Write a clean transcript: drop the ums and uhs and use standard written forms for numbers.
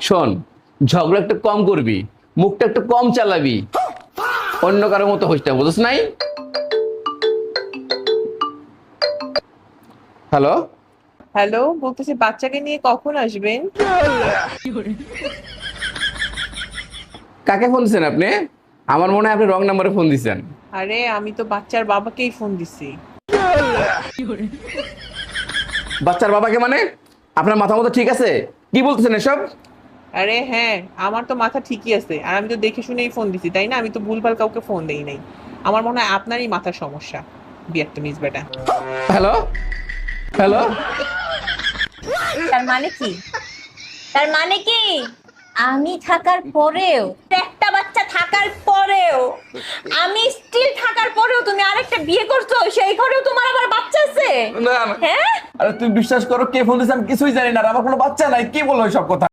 শোন, ঝগড়া একটু কম করবি, মুখটা একটু কম চালাবি, অন্য কারোর মতো হইতে বুঝছ নাই। হ্যালো, হ্যালো, বলতেছি বাচ্চাকে নিয়ে কখন আসবেন? কাকে ফোন দিচ্ছেন আপনি? আমার মনে হয় আপনি রং নাম্বারে ফোন দিচ্ছেন। আরে আমি তো বাচ্চার বাবাকেই ফোন দিছি। বাচ্চার বাবাকে মানে? আপনার মাথা মতো ঠিক আছে? কি বলতেছেন এসব? আরে হ্যাঁ, আমার তো মাথা ঠিকই আছে, আর আমি তো দেখে শুনেই ফোন দিছি, তাই না? আমি তো ভুলভাল কাউকে ফোন দেই নাই। আমার মনে হয় আপনারই মাথার সমস্যা, বিয়াত্তমিজ বেটা। Hello, hello. তার মানে কি? তার মানে কি আমি থাকার পরেও, একটা বাচ্চা থাকার পরেও, আমি স্টিল থাকার পরেও তুমি আরেকটা বিয়ে করছো, সেই ঘরেও তোমার আবার বাচ্চা আছে? না না, হ্যাঁ, আরে তুমি বিশ্বাস করো, কে ফোন দিচ্ছে আমি কিছুই জানি না, আর আমার কোনো বাচ্চা নাই, কি বলো সব কথা?